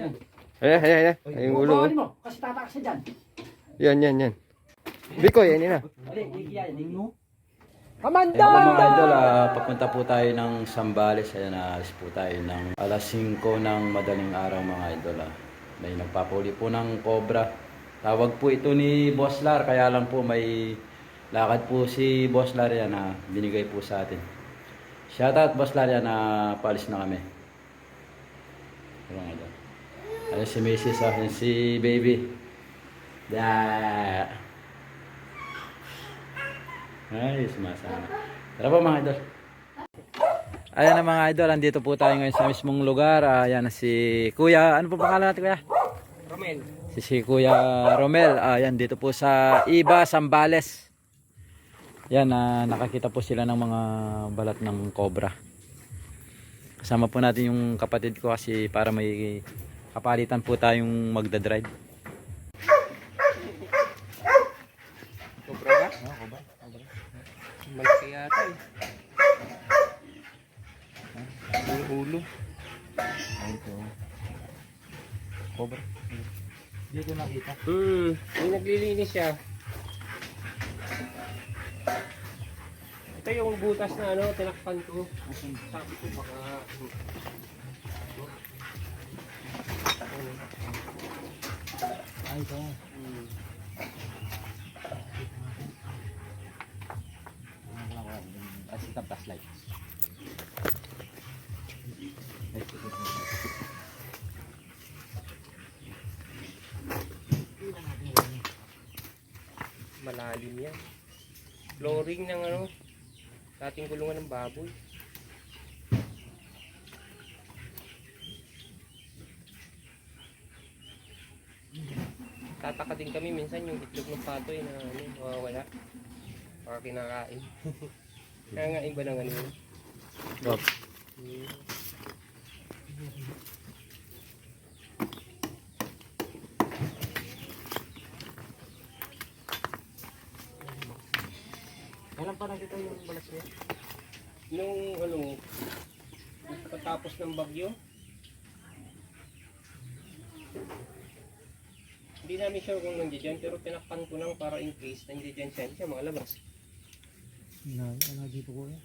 Ayan. Ay, yung ulo. Bawalin mo, kasi tatakas siya dyan. Yan. Bikoy, yan na. Amanda! Mga idol, papunta po tayo ng Sambales. Ayan, alis po tayo ng alas 5 ng madaling araw mga idol. May nagpapuli po ng cobra. Tawag po ito ni Boss Lar, kaya lang po may lakad po si Boss Lar yan na binigay po sa atin. Shoutout Boss Lar yan na paalis na kami. Mga idol. Ayan si Mrs. Ayan si Baby. Ay, sumasama. Tara po mga idol. Ayan na mga idol, andito po tayo ngayon sa mismong lugar. Ayan na si Kuya, ano po pangalan natin Kuya? Romel. Si Kuya Romel. Ayan dito po sa Iba, Sambales. Yan, nakakita po sila ng mga balat ng cobra. Kasama po natin yung kapatid ko kasi para may kapalitan po tayong magdadrive. Cobra ba? Oo, cobra. Malaki yata eh. Yung ulo. Ay, ito. Cobra. Dito nakita. Yung naglilinis siya. Ito yung butas na ano, tinakpan ko. Sabi ko baka... Ay, ito. Kita flashlight. Malalim yan. Flooring ng ano, dating gulungan ng baboy. Tataka din kami minsan yung itlog ng patoy na ano, mawawala. Baka kinakain. Nangangain ba ng ano yun? Stop. Kailan pa nakita yung balas niya? Nung ano, pagkatapos ng bagyo. Hindi namin sure kung nandiyan pero tinakpan ko lang para in case nandiyan siya makalabas. Wala dito ko yan.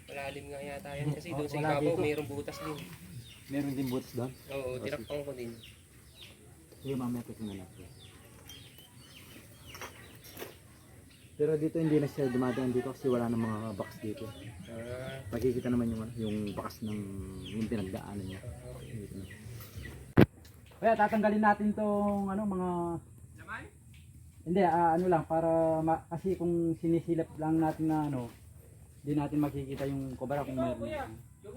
Malalim nga yata yan kasi doon sa ibabaw mayroong butas din. Meron din butas doon? Oo, tinakpan ko din. Sige, mamaya ko sinalap. Pero dito hindi na siya dumadaan dito kasi wala nang mga box dito. Makikita naman yung box ng yung pinagdaanan niya. Dito na. Kaya tatanggalin natin tong ano mga Laman? hindi ano lang para kasi kung sinisilap lang natin na ano hindi natin makikita yung cobra kung meron. Kuya,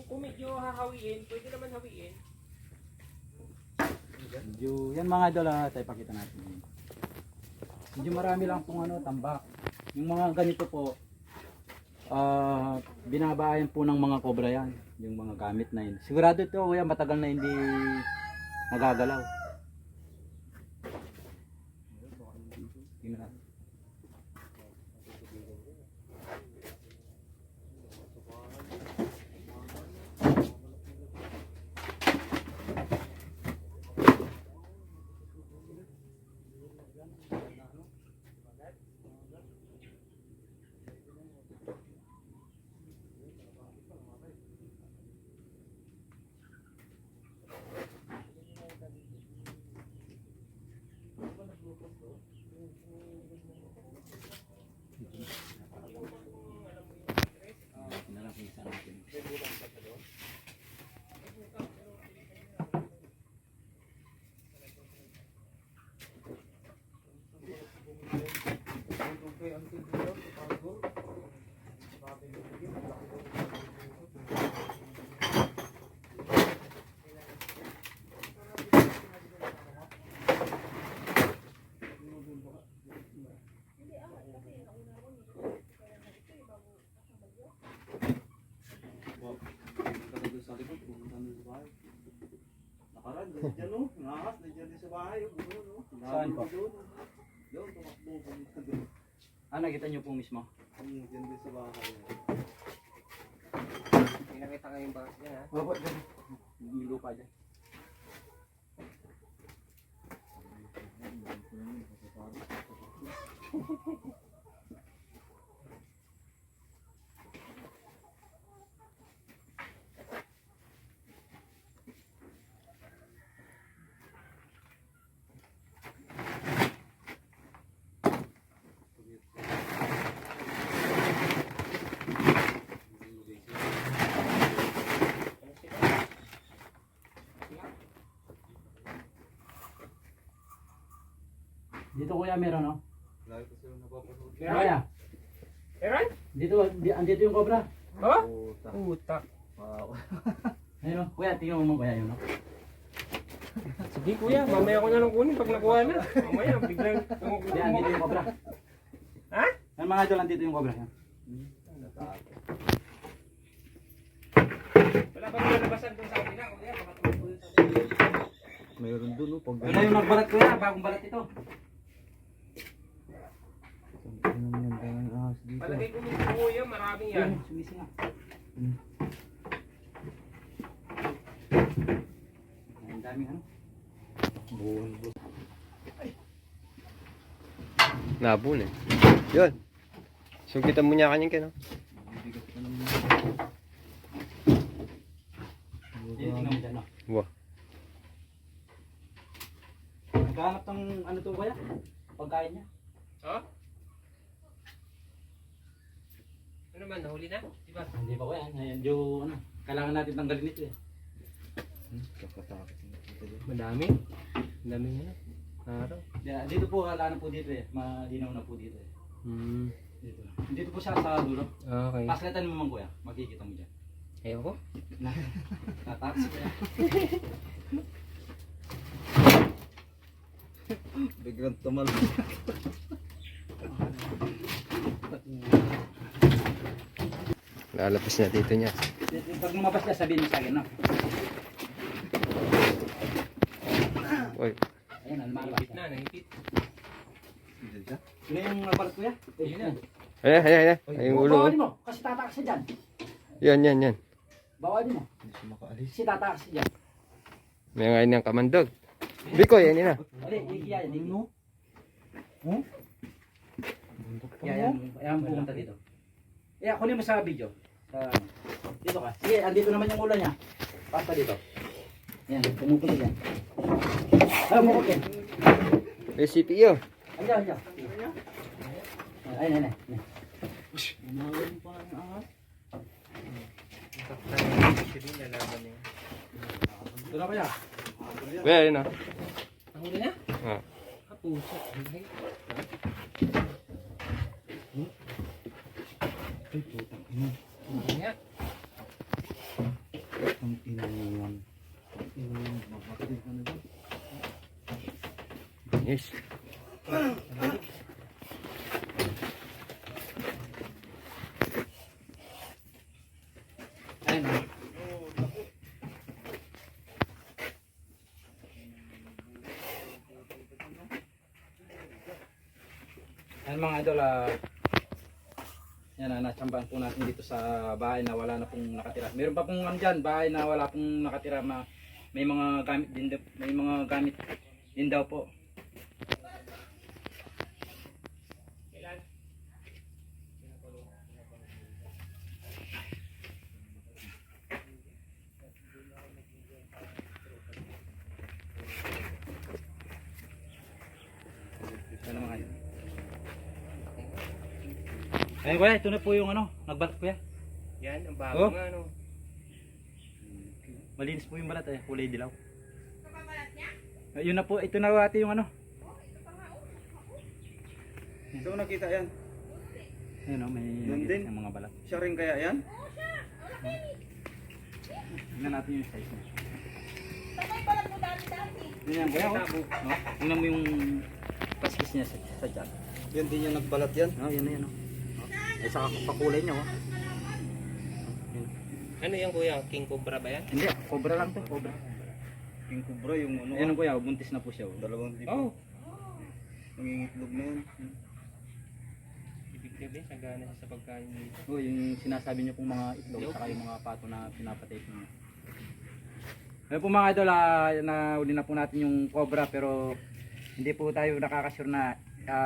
kung medyo hahawiin, pwede naman hawiin. Medyo yan mga idol tayo pakita natin. Medyo marami lang pong ano tambak. Yung mga ganito po binabayan po ng mga cobra yan, yung mga gamit na yun. Sigurado ito kuya matagal na hindi nagagalaw. Tingnan. Nandiyan o, nangas, nandiyan din sa bahay. Saan po? Doon, tumakbo, pumunta doon. Nakita niyo po mismo? Nandiyan din sa bahay. Nakita ka yung bakas niya ha? Opo, dyan. May lupa dyan. Dito kuya meron, no? Lagi ko sila napapanood. Kuya, Meron? andito yung cobra. Oh? Puta. Utak. Wow. Ayun, no? Kuya, tingnan mo kuya yun, no? Sige kuya, mamaya ko na lang kunin pag nakuha na. Mamaya, biglang Yan, andito yung cobra. Ha? Yan mga idol, andito yung cobra. Yan. Wala bang nalabasan dun sa kabila? Kuya, baka tumakbo dun sa kabila. Mayroon dun, no? Pag Ito yung nagbalat kuya, bagong balat ito. Palagay ko yung kuya, maraming yan. Yan, sumisi nga. Ang daming ano. buwan. Nabun eh. Yun. Sugitan mo niya kanyang kino. Bigat na naman. Tingnan mo dyan, no? Wow. Nagkahanap ng ano to kuya? Pagkain niya. Ha? Ano man, nahuli na? Diba? Hindi pa kuya, medyo ano, kailangan natin tanggalin ito eh. Kakatakot na ito. Madami. Madami nga. Araw. Dito po, wala na po dito eh. Malinaw na po dito eh. Dito. Dito po siya sa dulo. Okay. Paslatan mo man kuya, makikita mo dyan. Ayoko. Tatakas kuya. Biglang tumal. Lalabas na dito niya. Pag lumabas niya, sabihin mo sa akin, no? Uy. Ayan, lumalabas Nahipit na. na, nahipit. Hindi siya. Sino yung napalat kuya? Ayun na. Ayan, ayan, ayan. Ay, yung ulo. Bawalin Oh. mo, kasi tatakas siya dyan. Yan. Bawalin mo, Hindi siya makaalis. kasi tatakas siya dyan. May ngayon niyang kamandog. Bikoy, yan na. Ali, ikiya yan, ikiya. Huh? Yan pumunta dito. Kunin mo sa video. Dito ka. Sige, andito naman yung ulo niya. Pasta dito. Yan, pumupunta dyan. Mukot yan. May CPU. Andiyan. Ayun. Umawan pa ang ahas. Sige, lalaban niya. Ito na kaya. Kuya, yun na. Nahuli na? Ah. Kapuso. Ay, Ay, putang ina. nga. Ang ina yan. Ang ina yan. Mapatid ka na ba? Yes. Ayun. Ayun mga idol, yan na, natsambahan po natin dito sa bahay na wala na pong nakatira. Meron pa pong andyan, bahay na wala pong nakatira, may mga gamit din, daw po. Yan ang mga idol. Ayun kuya, ito na po yung ano, nagbalat kuya. Yan, ang bago Oh. nga, no? Malinis po yung balat eh, kulay dilaw. Yun na po, ito na ate yung ano. Saan mo nakita yan? Ayun o, may Yun din? yung mga balat. Siya rin kaya yan? Tingnan natin yung size niya. Yun yan kuya, oh. No? Tingnan mo yung paskis niya sa tiyan. Yan din yung nagbalat yan? Oh, yan na yan oh. Ay saka pakulay niya oh. Ano yan kuya? King Cobra ba yan? Hindi, cobra lang to, cobra. King Cobra yung ano. Ayun kuya, buntis na po siya oh. Dalawang tipo. Oh. Nangingitlog na yan. Ibig sabihin, sagana siya sa pagkain dito. Oh, yung sinasabi niyo pong mga itlog saka yung mga pato na pinapatay po niya. Ayun po mga idol, nahuli na po natin yung cobra pero hindi po tayo nakakasure na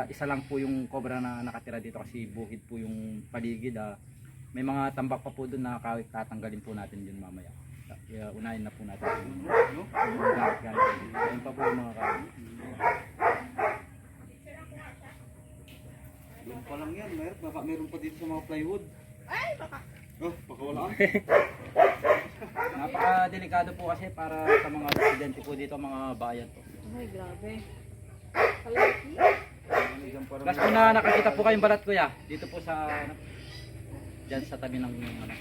isa lang po yung cobra na nakatira dito kasi bukid po yung paligid. May mga tambak pa po doon na kawit, tatanggalin po natin yun mamaya. Kaya unahin na po natin yung gamit. Ayun pa po yung mga kawit. Doon pa lang yan, baka meron pa dito sa mga plywood. Ay, baka. Oh, baka wala. Napaka-delikado po kasi para sa mga residente po dito, mga bayan po. Ay, grabe. Kalaki. Last po na nakakita po kayong balat kuya, dito po sa dyan sa tabi ng ano.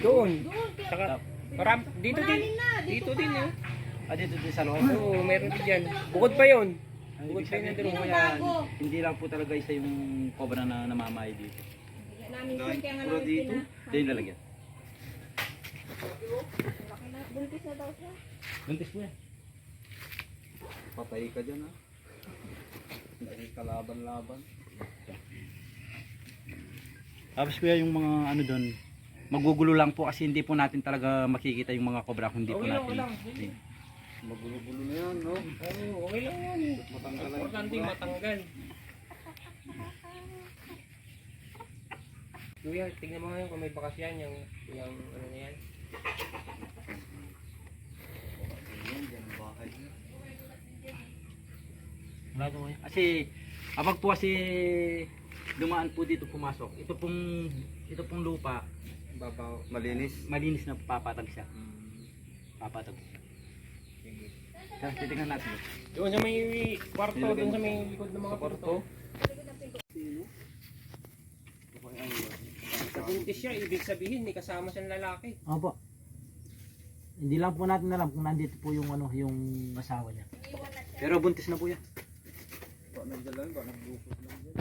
Doon. Doon, kaya Saka, dito din. malalim na. Dito din eh. Dito din sa loob. Oo, meron din dyan. Bukod pa yun. Bukod sa Ibig inyo sabihin, kuya, hindi lang po talaga isa yung cobra na namamahay dito. namin yun, kaya nga Puro namin dito. Hindi yung lalagyan. Laki na. Buntis na daw siya. Buntis po yan. Patay ka dyan ha. Dahil kalaban-laban. Tapos kuya yung mga ano doon, magugulo lang po kasi hindi po natin talaga makikita yung mga cobra kung hindi po Okay lang, natin. wala. Magulo-gulo na yan, no? Oo, okay lang yan. Matanggal lang. Importante matanggal. Kuya, tingnan mo ngayon kung may bakas yan, yung ano na yan. Yan, dyan ang bahay niya. Wala po kuya. Kasi kapag po kasi dumaan po dito pumasok, ito pong lupa, Babaw. Malinis. malinis na papatag siya. Papatag siya. Kaya titingnan natin. Doon sa may kwarto, doon sa may likod ng mga kwarto. Sa buntis siya, ibig sabihin may kasama siyang lalaki. Opo. Hindi lang po natin alam kung nandito po yung ano, yung asawa niya. Pero buntis na po yan. Baka nandiyan lang, baka nagbukod lang dyan.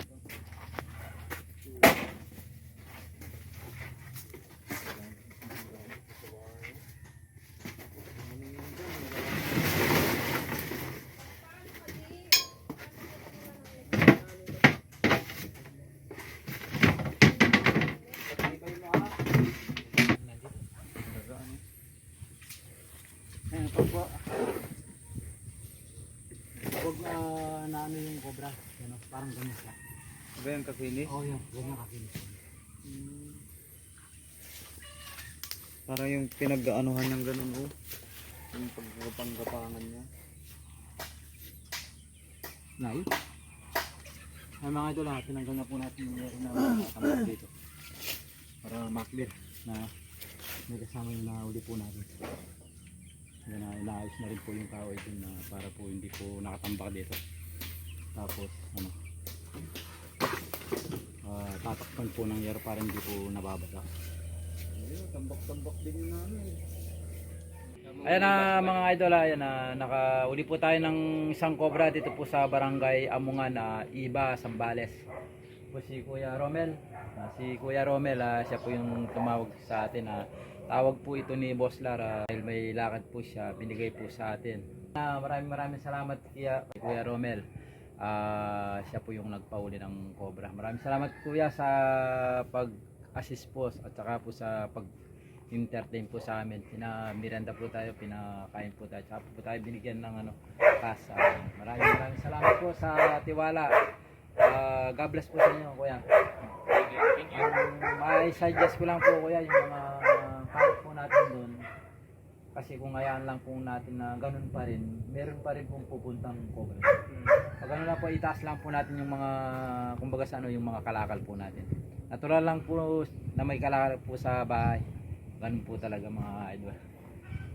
Ayan, pag na ano yung cobra, ano, parang ganyan siya. Ba yan kakinis? Oo, yun, ganyan kakinis. Para yung pinag-aanuhan niyang ganun, oh. Yung paggapangapangan niya. Nay? Ay mga ito lahat, tinanggal na po natin yung meron na nakatambak dito. Para maklir na may kasama yung nahuli po natin. Kaya na inaayos na rin po yung kahoy dun na para po hindi po nakatambak dito. Tapos ano, tatakpan po ng yero para hindi po nababasa. Ayun, tambak-tambak din yun namin. Ayan na mga idol, ayan na nakauli po tayo ng isang cobra dito po sa barangay Amungan na Iba, Sambales. Po si Kuya Romel. Si Kuya Romel, siya po yung tumawag sa atin na tawag po ito ni Boss Lara dahil may lakad po siya, binigay po sa atin. Maraming salamat kay Kuya Romel. Siya po yung nagpauli ng cobra. Maraming salamat Kuya sa pag-assist po at saka po sa pag-entertain po sa amin. Pinamiranda po tayo, pinakain po tayo. Saka po tayo binigyan ng ano, kas. Maraming salamat po sa tiwala. God bless po sa inyo Kuya. May suggest ko lang po Kuya yung mga kahit po natin doon. Kasi kung hayaan lang po natin na ganun pa rin, meron pa rin pong pupuntang cobra. Pag ano lang po, itaas lang po natin yung mga, kumbaga sa ano, yung mga kalakal po natin. Natural lang po na may kalakal po sa bahay. Ganun po talaga mga idol.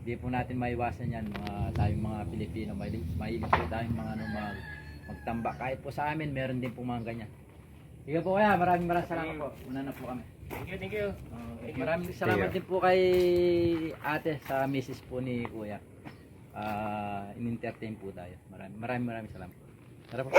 Hindi po natin maiwasan yan, tayong mga Pilipino. Mahilig po tayong mga ano, magtambak. Kahit po sa amin, meron din po mga ganyan. Sige po kaya, maraming salamat po. Una na po kami. Thank you. Maraming salamat din po kay ate sa misis po ni Kuya. In-entertain po tayo. Maraming salamat. Tara po.